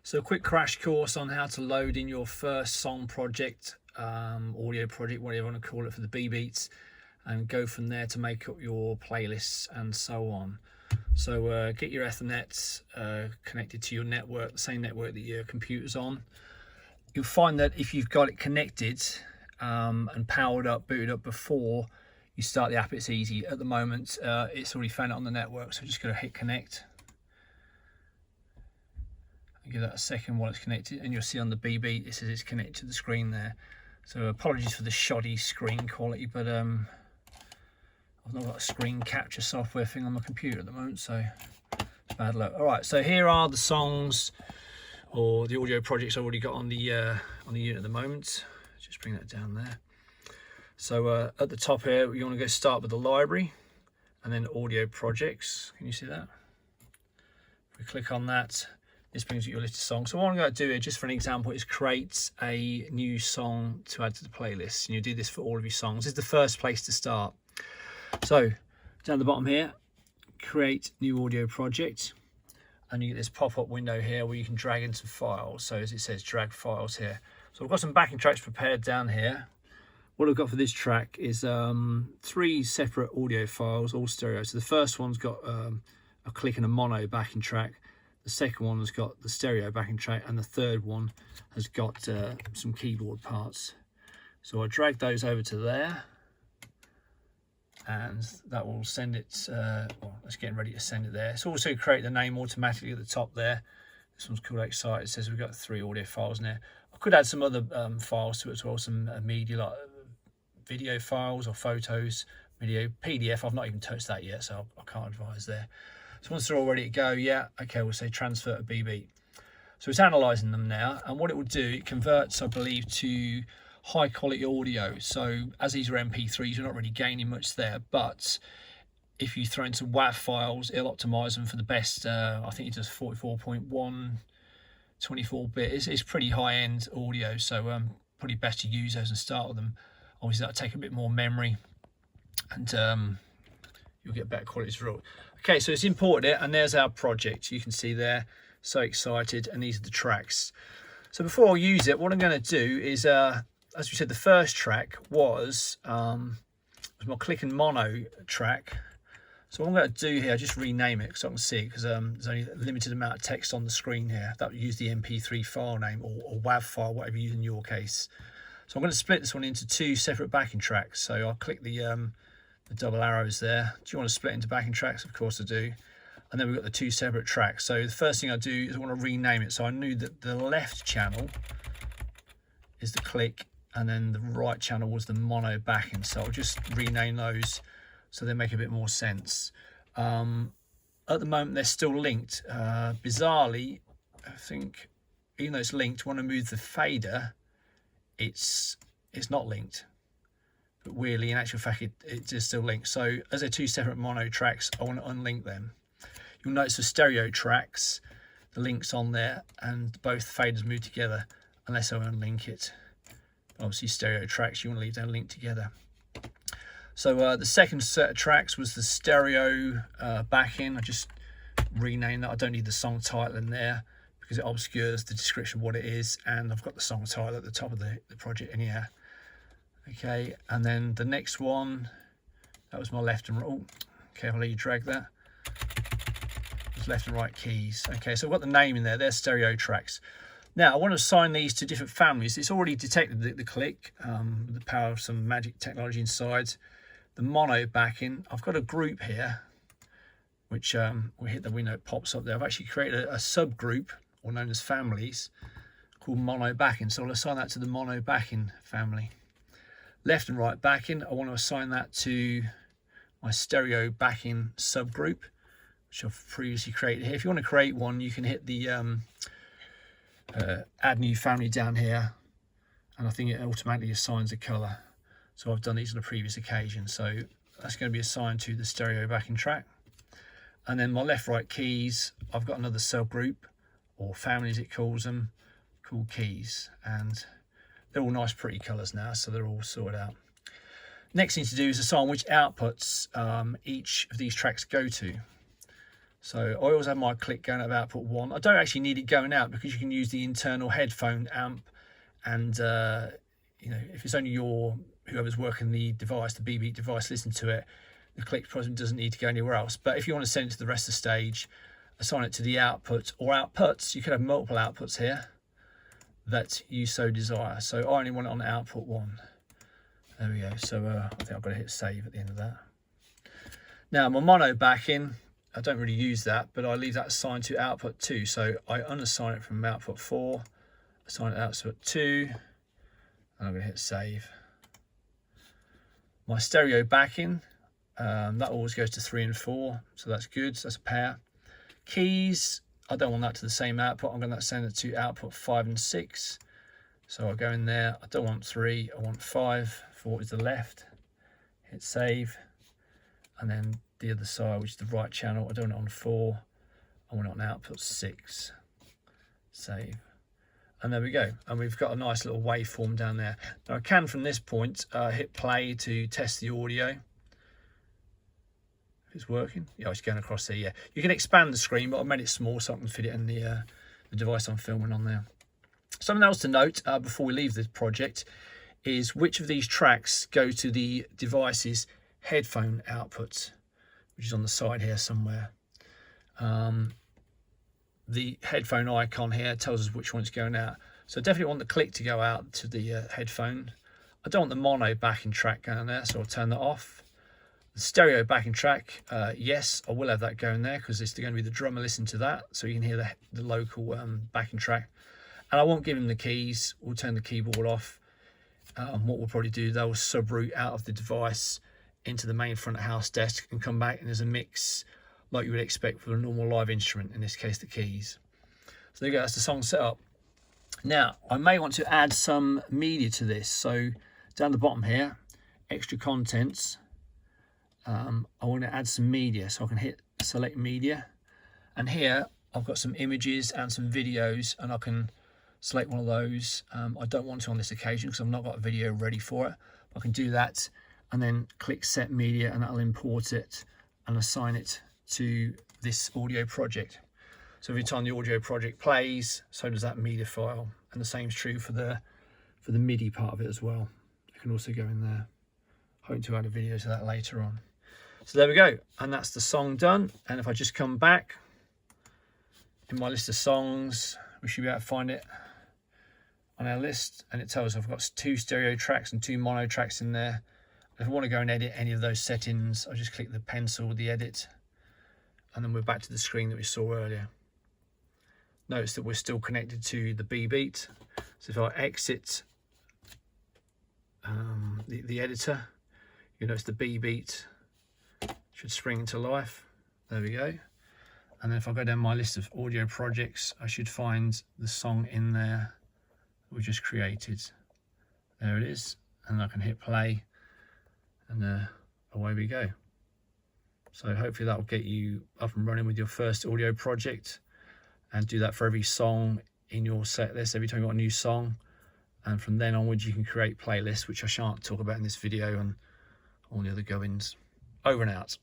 So a quick crash course on how to load in your first song project, audio project, whatever you want to call it, for the b.beats, and go from there to make up your playlists and so on. So get your Ethernet connected to your network, the same network that your computer's on. You'll find that if you've got it connected and powered up, booted up before you start the app, it's easy. At the moment, it's already found it on the network, so just going to hit connect. Give that a second while it's connected, and you'll see on the b.beat it says it's connected to the screen there. So apologies for the shoddy screen quality, but I've not got a screen capture software thing on my computer at the moment, so it's bad luck. All right, so here are the songs or the audio projects I've already got on the unit at the moment. Just bring that down there. So at the top here, you want to go start with the library and then audio projects. Can you see that? If we click on that, this brings you your list of songs. So what I'm going to do here, just for an example, is create a new song to add to the playlist. And you do this for all of your songs. This is the first place to start. So down the bottom here, create new audio project. And you get this pop-up window here where you can drag in some files. So as it says, drag files here. So I've got some backing tracks prepared down here. What I've got for this track is 3 separate audio files, all stereo. So the first one's got a click and a mono backing track. The second one has got the stereo backing track, and the third one has got some keyboard parts. So I drag those over to there, and that will send it, well, it's getting ready to send it there. It's also create the name automatically at the top there. This one's called Excite. It says we've got 3 audio files in there. I could add some other files to it as well, some media like video files or photos, video, PDF. I've not even touched that yet, so I can't advise there. So once they're all ready to go, yeah, okay, we'll say transfer to b.beat. So it's analysing them now, and what it will do, it converts, I believe, to high quality audio. So as these are MP3s, you're not really gaining much there, but if you throw in some WAV files, it'll optimise them for the best. I think it does 44.1, 24-bit. It's pretty high-end audio, so probably best to use those and start with them. Obviously, that'll take a bit more memory, and you'll get better quality as a result. Okay, so it's imported it, and there's our project. You can see there, so excited, and these are the tracks. So before I use it, what I'm going to do is, as we said, the first track was my click and mono track. So what I'm going to do here, just rename it so I can see it, because there's only a limited amount of text on the screen here. That would use the MP3 file name or WAV file, whatever you use in your case. So I'm going to split this one into 2 separate backing tracks. So I'll click the double arrows there. Do you want to split into backing tracks? Of course I do. And then we've got the 2 separate tracks. So the first thing I do is I want to rename it. So I knew that the left channel is the click, and then the right channel was the mono backing. So I'll just rename those so they make a bit more sense. At the moment they're still linked. Bizarrely, I think, even though it's linked, when I move the fader, it's not linked. But weirdly, in actual fact, it is still linked. So as they're 2 separate mono tracks, I want to unlink them. You'll notice the stereo tracks, the link's on there, and both faders move together unless I unlink it. Obviously, stereo tracks, you want to leave them linked together. So the second set of tracks was the stereo backing. I just renamed that. I don't need the song title in there because it obscures the description of what it is, and I've got the song title at the top of the project in here. Okay, and then the next one, that was my left and right. Oh, okay, I'll let you drag that. It's left and right keys. Okay, so I've got the name in there. They're stereo tracks. Now I want to assign these to different families. It's already detected the click, with the power of some magic technology inside. The mono backing. I've got a group here, which we hit the window, it pops up there. I've actually created a subgroup, or known as families, called mono backing. So I'll assign that to the mono backing family. Left and right backing, I want to assign that to my stereo backing subgroup, which I've previously created here. If you want to create one, you can hit the add new family down here, and I think it automatically assigns a color. So I've done these on a previous occasion. So that's going to be assigned to the stereo backing track. And then my left right keys, I've got another subgroup, or family as it calls them, called keys, and they're all nice pretty colors now, so they're all sorted out. Next thing to do is assign which outputs each of these tracks go to. So I always have my click going out of output 1. I don't actually need it going out because you can use the internal headphone amp, and you know, if it's only whoever's working the device, the b.beat device, listen to it, the click probably doesn't need to go anywhere else. But if you want to send it to the rest of the stage, assign it to the output or outputs. You could have multiple outputs here that you so desire. So I only want it on output 1. There we go. So I think I've got to hit save at the end of that. Now my mono backing, I don't really use that, but I leave that assigned to output 2. So I unassign it from output 4, assign it out to 2, and I'm going to hit save. My stereo backing, that always goes to 3 and 4, so that's good. So that's a pair. Keys, I don't want that to the same output. I'm going to send it to output 5 and 6. So I'll go in there. I don't want 3, I want 5 for what is the left. Hit save. And then the other side, which is the right channel, I don't want it on 4. I want it on output 6. Save. And there we go. And we've got a nice little waveform down there. Now I can, from this point, hit play to test the audio. If it's working. Yeah, it's going across there, yeah. You can expand the screen, but I made it small so I can fit it in the device I'm filming on there. Something else to note before we leave this project is which of these tracks go to the device's headphone output, which is on the side here somewhere. The headphone icon here tells us which one's going out. So I definitely want the click to go out to the headphone. I don't want the mono backing track going there, so I'll turn that off. The stereo backing track, yes, I will have that going there because it's going to be the drummer listening to that, so you can hear the local backing track. And I won't give him the keys. We'll turn the keyboard off. What we'll probably do, they'll subroute out of the device into the main front of house desk and come back, and there's a mix like you would expect for a normal live instrument, in this case the keys. So there you go, that's the song setup. Now I may want to add some media to this, so down the bottom here, extra contents, I want to add some media, so I can hit select media, and here I've got some images and some videos, and I can select one of those. I don't want to on this occasion because I've not got a video ready for it. I can do that and then click set media, and that'll import it and assign it to this audio project. So every time the audio project plays, so does that media file, and the same is true for the MIDI part of it as well. You can also go in there. Hope to add a video to that later on. So there we go, and that's the song done. And if I just come back in my list of songs, we should be able to find it on our list, and it tells us I've got 2 stereo tracks and 2 mono tracks in there. If I want to go and edit any of those settings, I'll just click the pencil, the edit, and then we're back to the screen that we saw earlier. Notice that we're still connected to the b.beat. So if I exit the editor, you notice the b.beat should spring into life. There we go. And then if I go down my list of audio projects, I should find the song in there that we just created. There it is. And I can hit play, and away we go. So hopefully that will get you up and running with your first audio project, and do that for every song in your set list every time you got a new song. And from then onwards you can create playlists, which I shan't talk about in this video, and all the other goings. Over and out.